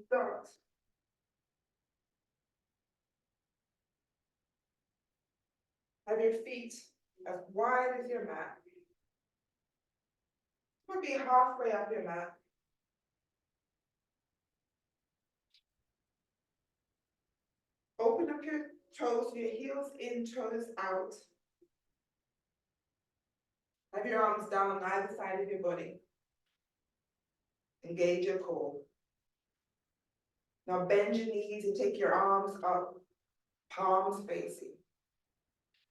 start. Have your feet as wide as your mat. Might be halfway up your mat. Open up your toes, your heels in, toes out. Have your arms down on either side of your body. Engage your core. Now bend your knees and take your arms up, palms facing.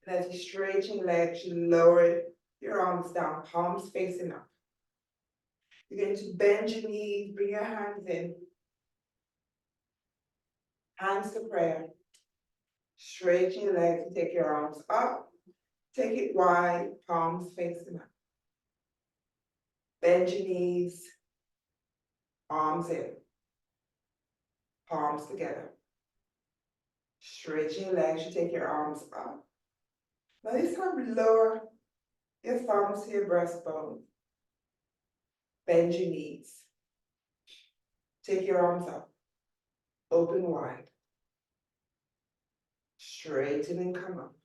And as you straighten your legs, you lower your arms down, palms facing up. You're going to bend your knees, bring your hands in. Hands to prayer. Straighten your legs and take your arms up. Take it wide, palms facing up. Bend your knees, arms in, palms together. Straighten your legs, you take your arms up. Now this time lower your thumbs to your breastbone. Bend your knees. Take your arms up. Open wide. Straighten and come up.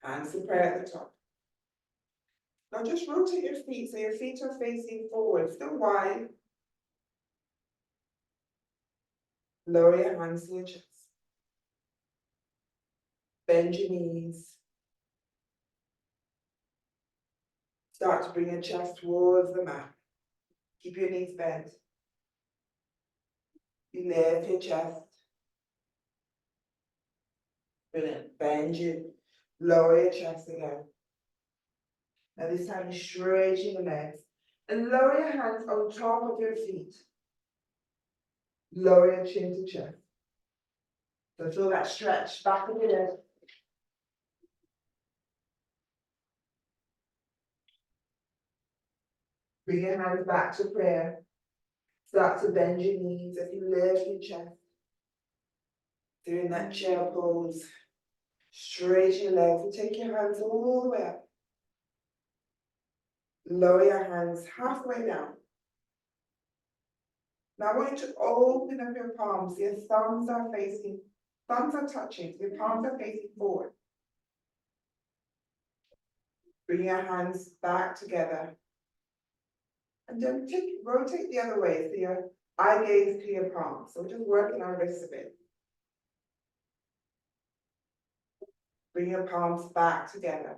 Hands to prayer at the top. Now just rotate your feet so your feet are facing forward, still wide. Lower your hands to your chest. Bend your knees. Start to bring your chest towards the mat. Keep your knees bent. You lift your chest. Brilliant. Bend your, lower your chest again. Now this time you straighten your legs and lower your hands on top of your feet. Lower your chin to chest. So feel that stretch back of your neck. Bring your hands back to prayer. Start to bend your knees as you lift your chest. Doing that chair pose. Straighten your legs and take your hands all the way up. Lower your hands halfway down. Now I want you to open up your palms. Your thumbs are touching. Your palms are facing forward. Bring your hands back together. And then rotate the other way, so your eye gaze to your palms. So we're just working our wrists a bit. Bring your palms back together.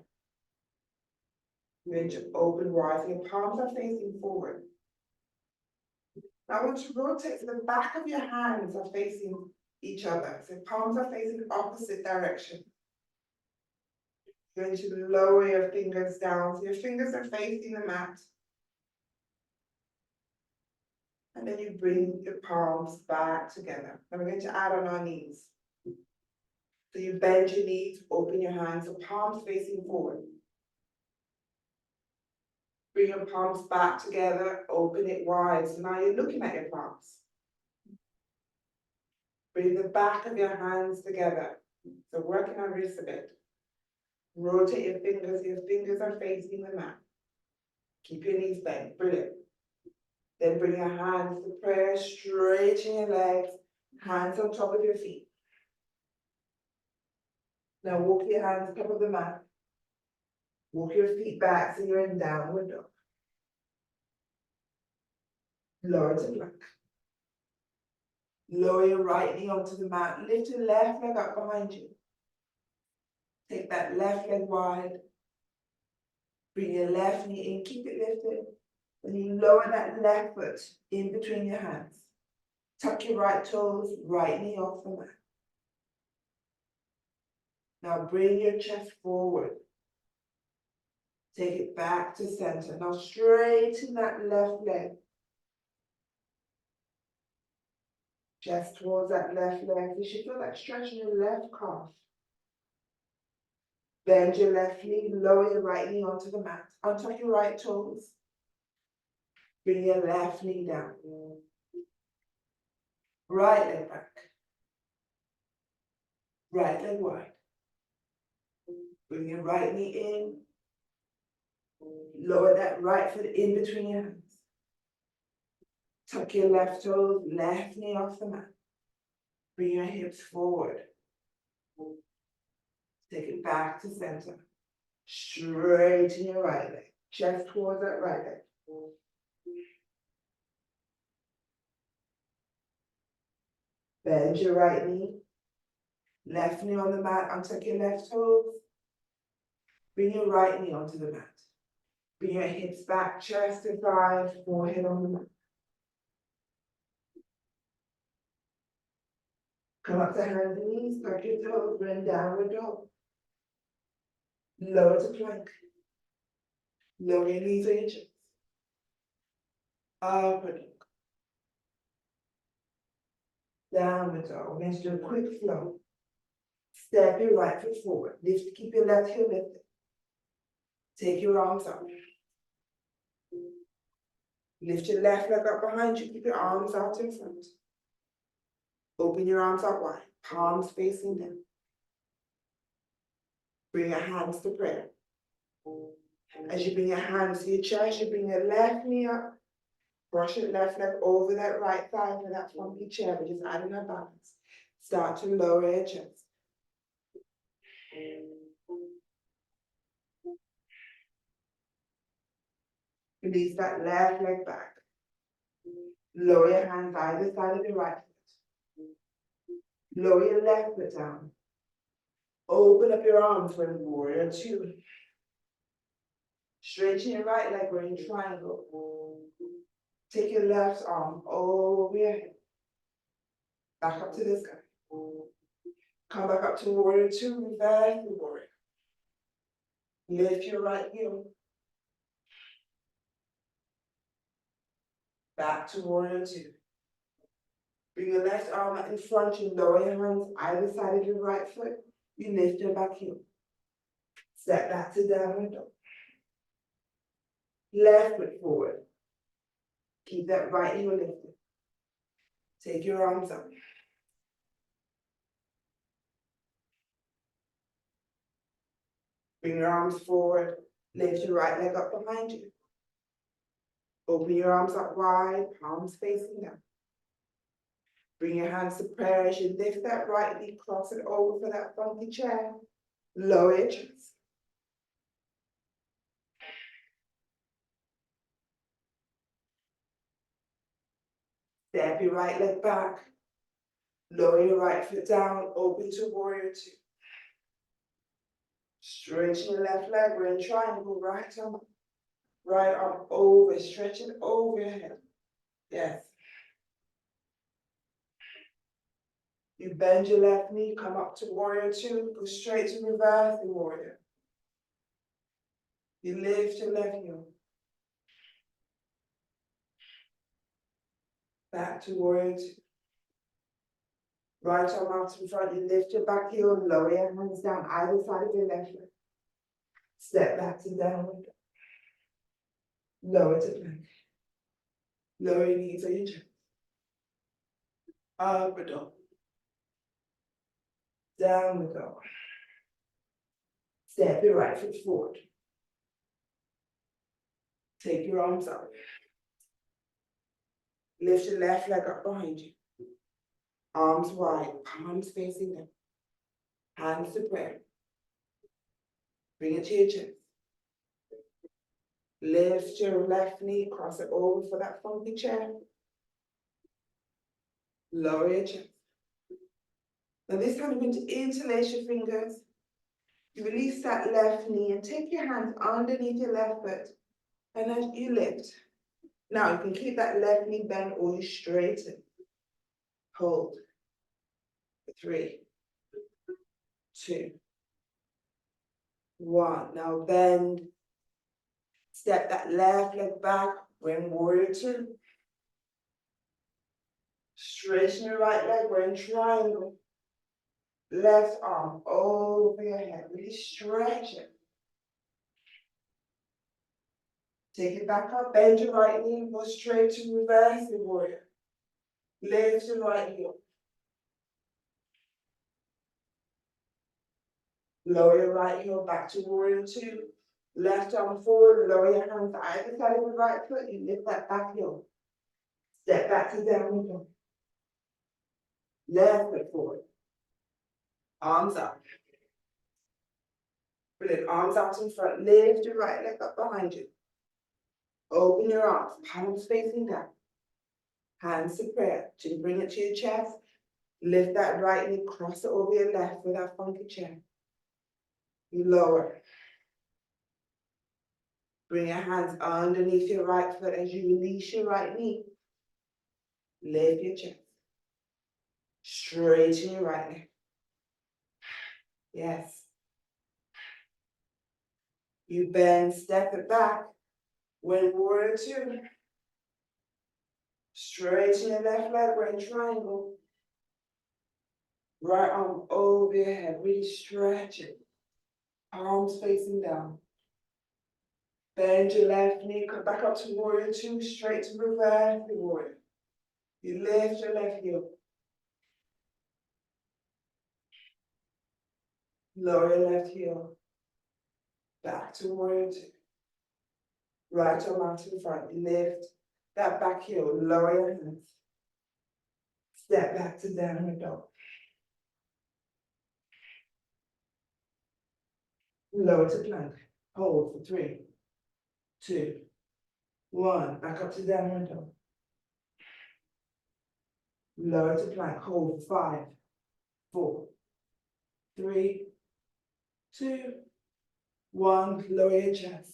You're going to open wide, so your palms are facing forward. Now I want you to rotate so the back of your hands are facing each other. So palms are facing opposite direction. You're going to lower your fingers down, so your fingers are facing the mat. And then you bring your palms back together. Now we're going to add on our knees. So you bend your knees, open your hands, so palms facing forward. Bring your palms back together, open it wide. So now you're looking at your palms. Bring the back of your hands together. So working on wrists a bit. Rotate your fingers are facing the mat. Keep your knees bent, brilliant. Then bring your hands to prayer, straighten your legs, hands on top of your feet. Now walk your hands top of the mat. Walk your feet back so you're in downward dog. Lower to plank. Lower your right knee onto the mat. Lift your left leg up behind you. Take that left leg wide. Bring your left knee in, keep it lifted. Then you lower that left foot in between your hands. Tuck your right toes, right knee off the mat. Now bring your chest forward. Take it back to center. Now straighten that left leg. Chest towards that left leg. You should feel that stretch in your left calf. Bend your left knee, lower your right knee onto the mat. Untuck your right toes. Bring your left knee down. Right leg back. Right leg wide. Bring your right knee in. Lower that right foot in between your hands. Tuck your left toes, left knee off the mat. Bring your hips forward. Take it back to center. Straighten your right leg. Chest towards that right leg. Bend your right knee. Left knee on the mat, untuck your left toes. Bring your right knee onto the mat. Bring your hips back, chest to thigh, forehead on the mat. Come up to hands and knees, tuck your toes, bring downward dog. Lower to plank. Lower your knees or your chest. Upward dog. Downward dog. Let's do a quick flow. Step your right foot forward. Lift, keep your left heel lifted. Take your arms up. Lift your left leg up behind you. Keep your arms out in front. Open your arms out wide. Palms facing down. Bring your hands to prayer. As you bring your hands to your chest, you bring your left knee up. Brush your left leg over that right thigh for that funky chair, but just adding a balance. Start to lower your chest. Release that left leg back. Lower your hands either side of your right foot. Lower your left foot down. Open up your arms for warrior two. Straighten your right leg, we're in triangle. Take your left arm over your head. Back up to the sky. Come back up to warrior two, reverse the warrior. Lift your right heel. Back to warrior two. Bring your left arm out in front, you lower your hands either side of your right foot. You lift your back heel. Step back to downward dog. Left foot forward. Keep that right heel lifted. Take your arms up. Bring your arms forward. Lift your right leg up behind you. Open your arms up wide, palms facing down. Bring your hands to prayer as you lift that right knee, cross it over for that funky chair. Lower your chest. Step your right leg back. Lower your right foot down, open to warrior two. Straighten your left leg, we're in triangle, right arm over, stretch it over your head. Yes. You bend your left knee, come up to warrior two, go straight to reverse the warrior. You lift your left heel. Back to warrior two. Right arm out in front, you lift your back heel, lower your hands down either side of your left leg. Step back to downward. Lower to plank. Lower your knees or your chest. Upward dog. Downward dog. Step your right foot forward. Take your arms up. Lift your left leg up behind you. Arms wide, palms facing down. Hands to prayer. Bring it to your chest. Lift your left knee, cross it over for that funky chair. Lower your chest. Now this time you're going to interlace your fingers. You release that left knee and take your hands underneath your left foot. And as you lift, now you can keep that left knee bent or you straighten. Hold. 3, 2, 1. Now bend. Step that left leg back. We're in warrior two. Straighten your right leg. We're in triangle. Left arm over your head. Really stretch it. Take it back up. Bend your right knee. Go straight to reverse the warrior. Lift your right heel. Lower your right heel back to warrior two. Left arm forward. Lower your hands to either side of your right foot. You lift that back heel. Step back to downward dog. Left foot forward. Arms up. Brilliant. Arms out in front. Lift your right leg up behind you. Open your arms. Palms facing down. Hands to prayer. Chin, bring it to your chest. Lift that right knee. Cross it over your left with that funky chair. You lower. Bring your hands underneath your right foot as you release your right knee. Lift your chest. Straighten your right leg. Yes. You bend, step it back. When warrior two. Straighten your left leg, we're in triangle. Right arm over your head, really stretch it. Arms facing down. Bend your left knee, come back up to warrior two, straight to reverse the warrior. You lift your left heel. Lower your left heel. Back to warrior two. Right arm out to the front. Lift that back heel. Lower your hands. Step back to downward dog. Lower to plank. Hold for 3, 2, 1. Back up to downward dog. Lower to plank. Hold for 5, 4, 3, 2, 1. Lower your chest.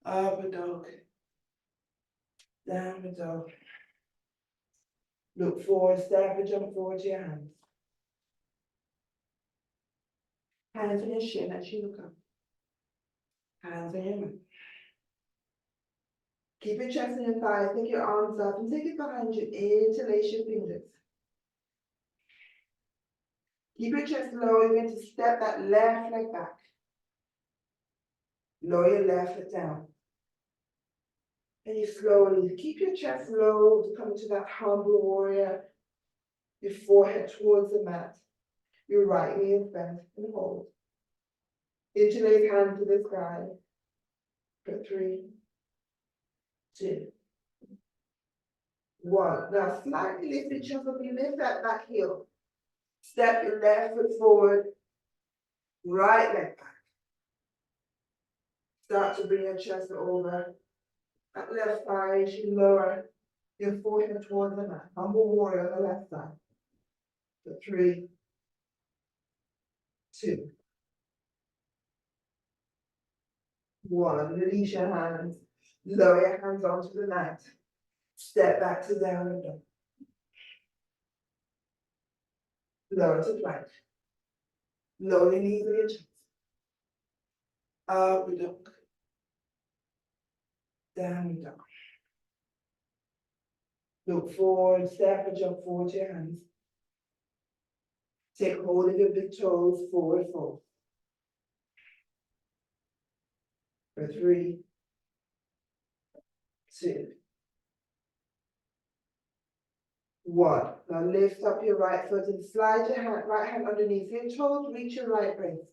Upward dog. Downward dog. Look forward, step and jump forward to your hands. Hands on your shin as you look up. Hands on your neck. Keep your chest and your thighs, take your arms up and take it behind you, interlace your fingers. Keep your chest low, you're going to step that left leg back. Lower your left foot down. And you slowly keep your chest low to come to that humble warrior. Your forehead towards the mat. Your right knee is bent and hold. Interlace hands to the sky. For 3, 2, 1. Now slightly lift your chest up, you lift that back heel. Step your left foot forward. Right leg back. Start to bring your chest over. That left thigh, you lower your forehead towards the mat. Humble warrior on the left side. For 3, 2, 1. Release your hands. Lower your hands onto the mat. Step back to downward dog. Lower to plank. Lower your knees and your chest. Upward dog. Downward dog. Look forward, step and jump forward to your hands. Take hold of your big toes, forward fold. For 3, 2, 1. Now lift up your right foot and slide your right hand underneath your toes, reach your right wrist.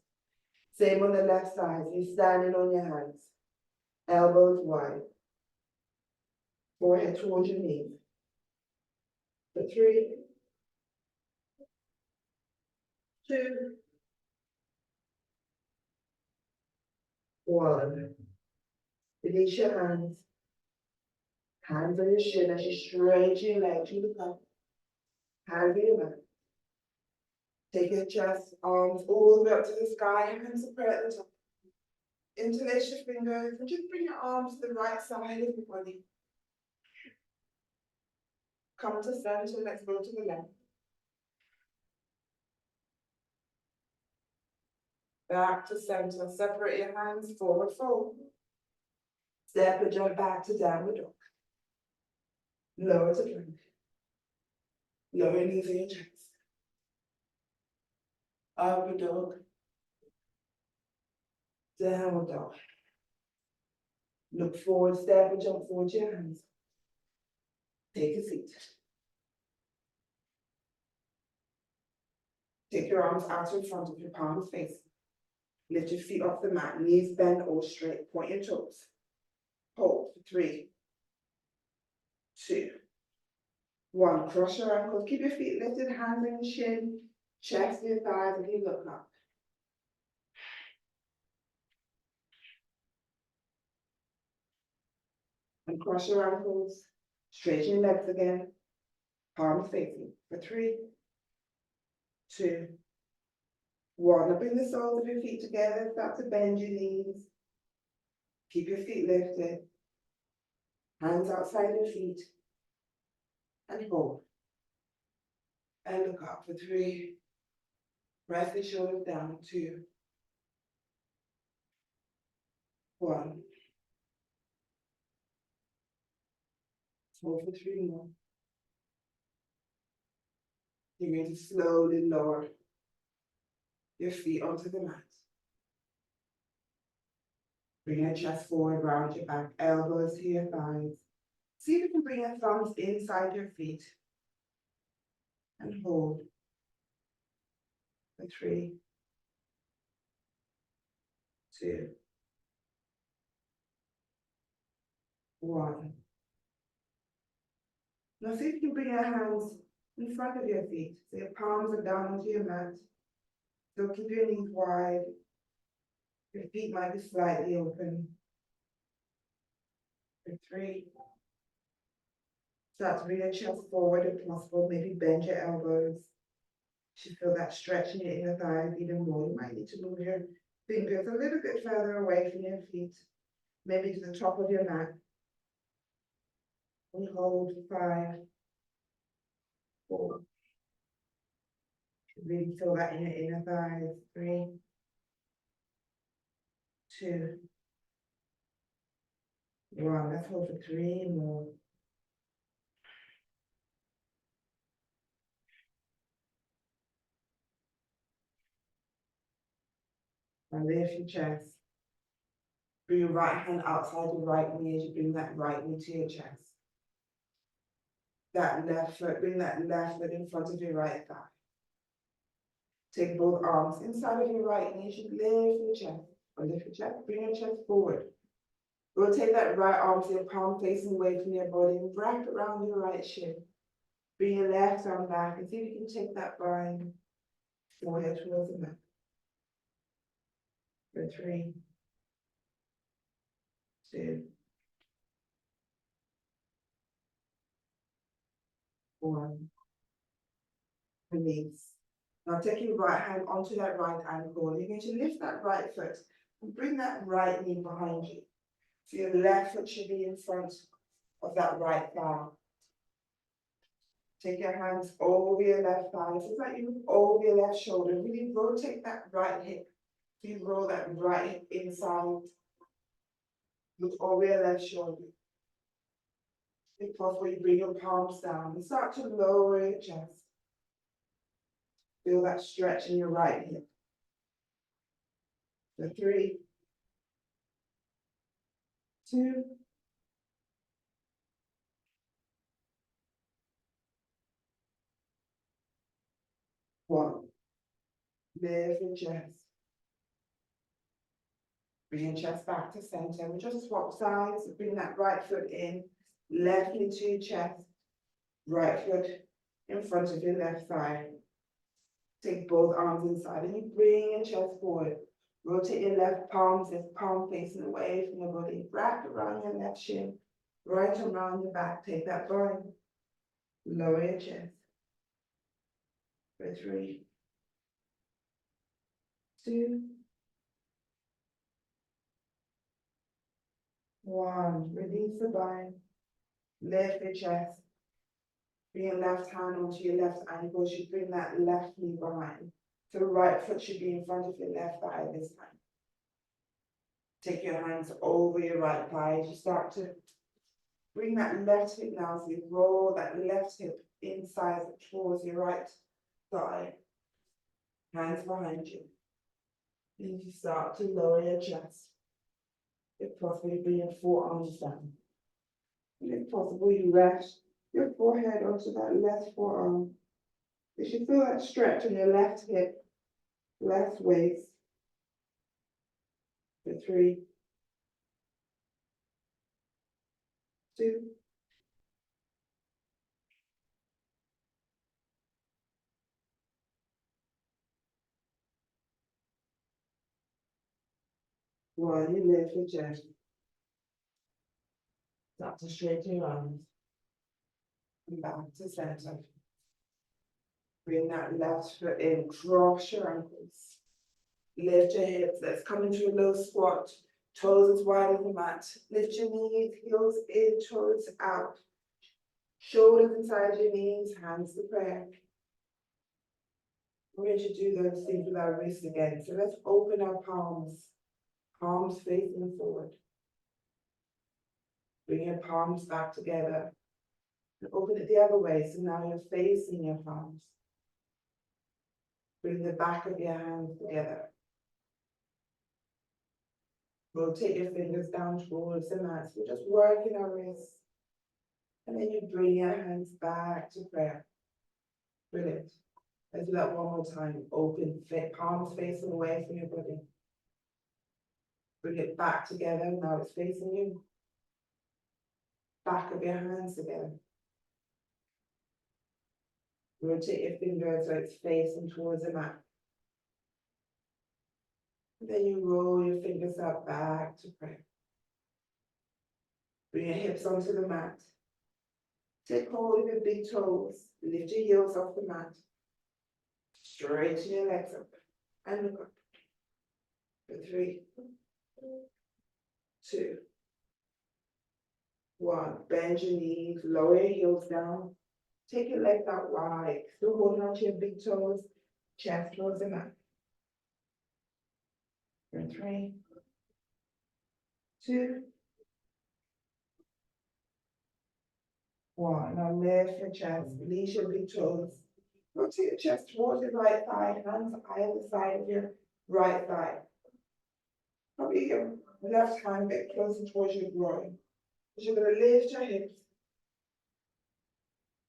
Same on the left side, you're standing on your hands. Elbows wide. Forehead towards your knees. For 3, 2, 1. Release your hands. Hands on your shin as you straighten your legs to the top. Hands on your back. Take your chest, arms all the way up to the sky, hands to prayer at the top. Interlace your fingers and just bring your arms to the right side of your body. Come to center, let's go to the left. Back to center, separate your hands, forward fold. Step and jump back to downward dog. Lower to plank. Lower your knees in your chest. Upward dog. Downward dog. Look forward, step and jump forward to your hands. Take a seat. Take your arms out in front of your palms facing. Lift your feet off the mat, knees bend or straight, point your toes. Hold for 3, 2, 1, cross your ankles, keep your feet lifted, hands on your shin, chest to your thighs, and you look up. And cross your ankles, straighten your legs again, palms facing, for 3, 2, 1. Now bring the soles of your feet together, start to bend your knees. Keep your feet lifted, hands outside your feet, and hold. And look up for 3. Press the shoulders down, 2, 1. Hold for 3 more. You're going to slowly lower your feet onto the mat. Bring your chest forward, round your back, elbows to your thighs. See if you can bring your thumbs inside your feet. And hold for 3, 2, 1. Now see if you can bring your hands in front of your feet. So your palms are down onto your mat. So keep your knees wide. Your feet might be slightly open. For 3. Start to bring your chest forward if possible. Maybe bend your elbows. You should feel that stretch in your inner thighs even more. You might need to move your fingers a little bit further away from your feet. Maybe to the top of your mat. And hold 5, 4. Really feel that in your inner thighs. 3, 2, 1. Let's hold for 3 more. And lift your chest. Bring your right hand outside your right knee as you bring that right knee to your chest. That left foot, bring that left foot in front of your right thigh. Take both arms inside of your right knee. You should lift your chest. Or lift your chest, bring your chest forward. Rotate that right arm to your palm facing away from your body and wrap it around your right shin. Bring your left arm back and see if you can take that bind forehead towards the mat. For 3, 2, 1. Release. Now take your right hand onto that right ankle. You're going to lift that right foot and bring that right knee behind you. So your left foot should be in front of that right thigh. Take your hands over your left thigh. So it's like you move over your left shoulder. Really rotate that right hip. So you roll that right hip inside. Look over your left shoulder. If possible, you bring your palms down and start to lower your chest. Feel that stretch in your right hip. For 3, 2, 1. Lift your chest. Bring your chest back to center. We just swap sides. Bring that right foot in, left into your chest, right foot in front of your left thigh. Take both arms inside and you bring your chest forward. Rotate your left palms as palm facing away from your body. Wrap around your left shin, right around your back. Take that bind. Lower your chest. For 3, 2, 1. Release the bind. Lift your chest. Bring your left hand onto your left ankle. You should bring that left knee behind. So the right foot should be in front of your left thigh this time. Take your hands over your right thigh as you start to bring that left hip now. So you roll that left hip inside towards your right thigh. Hands behind you. And you start to lower your chest. If possible, you bring your forearms down. And if possible, you rest your forehead onto that left forearm. You should feel that stretch in your left hip, left waist. For 3, 2, One, you lift your chest. Start to straighten your arms. And back to center. Bring that left foot in, cross your ankles. Lift your hips, let's come into a low squat. Toes as wide as the mat. Lift your knees, heels in, toes out. Shoulders inside your knees, hands to prayer. We're going to do those things with our wrists again. So let's open our palms. Palms facing forward. Bring your palms back together. And open it the other way, so now you're facing your palms. Bring the back of your hands together. Rotate your fingers down towards the mat. We're just working our wrists. And then you bring your hands back to prayer. Brilliant. Let's do that one more time. Open, palms facing away from your body. Bring it back together. Now it's facing you. Back of your hands together. Rotate your fingers so it's facing towards the mat. And then you roll your fingers up back to prayer. Bring your hips onto the mat. Take hold of your big toes. Lift your heels off the mat. Straighten your legs up and look up. For 3, 2, 1. Bend your knees, lower your heels down. Take your legs out wide. Still holding on to your big toes. Chest towards the mat. For 3, 2, 1. Now lift your chest, release your big toes. Rotate your chest towards your right thigh, hands either side of your right thigh. Probably your left hand a bit closer towards your groin. You're going to lift your hips,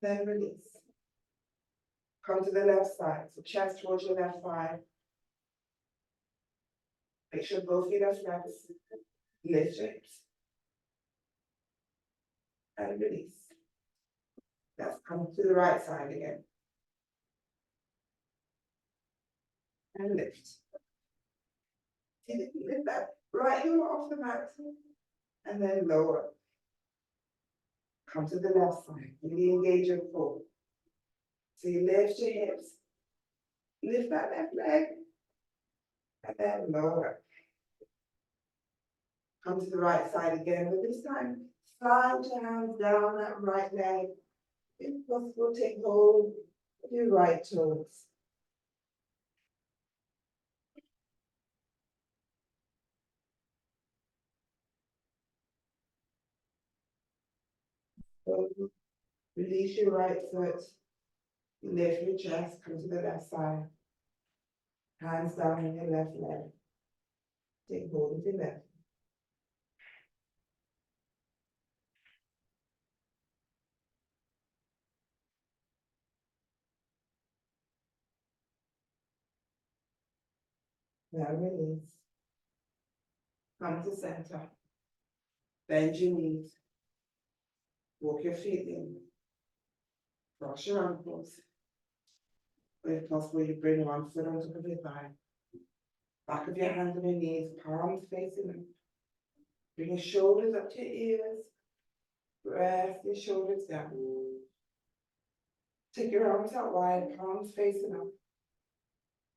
then release. Come to the left side, so chest towards your left thigh. Make sure both feet are flat. Lift your hips. And release. Let's come to the right side again. And lift. Lift that right heel off the mat. And then lower. Come to the left side. Really engage your core. So you lift your hips. Lift that left leg. And then lower. Come to the right side again, but this time, slide your hands down that right leg. If possible, take hold of your right toes. So release your right foot. Lift your chest, come to the left side. Hands down on your left leg. Take hold of your left. Now release. Come to center. Bend your knees. Walk your feet in. Cross your ankles. If possible, you bring one foot on top of your thigh. Back of your hands on your knees, palms facing up. Bring your shoulders up to your ears. Press your shoulders down. Take your arms out wide, palms facing up.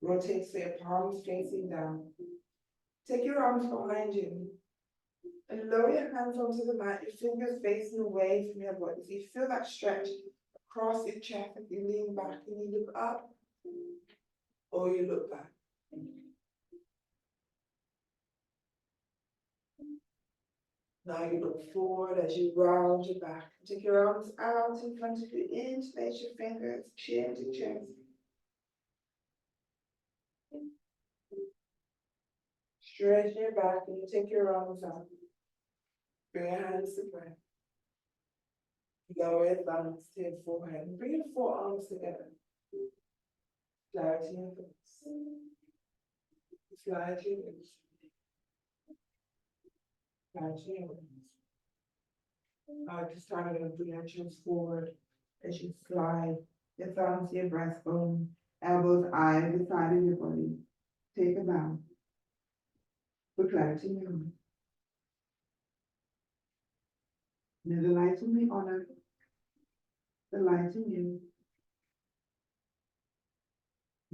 Rotate so your palms facing down. Take your arms behind you. And lower your hands onto the mat, your fingers facing away from your body. So you feel that stretch across your chest as you lean back and you look up or you look back. Now you look forward as you round your back. Take your arms out in front of you, interlace your fingers, chin to chest. Straighten your back and you take your arms up. Bring your hands to prayer. Lower your thumbs to your forehead and bring your forearms together. Slide to your hips. Slide to your hips. Slide to your hips. This time I'm going to bring your chest forward as you slide your thumbs to your breastbone, elbows, eyes, the side of your body. Take a bow. with clarity in your mind. May the light in me honor the light in you.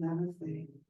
Namaste.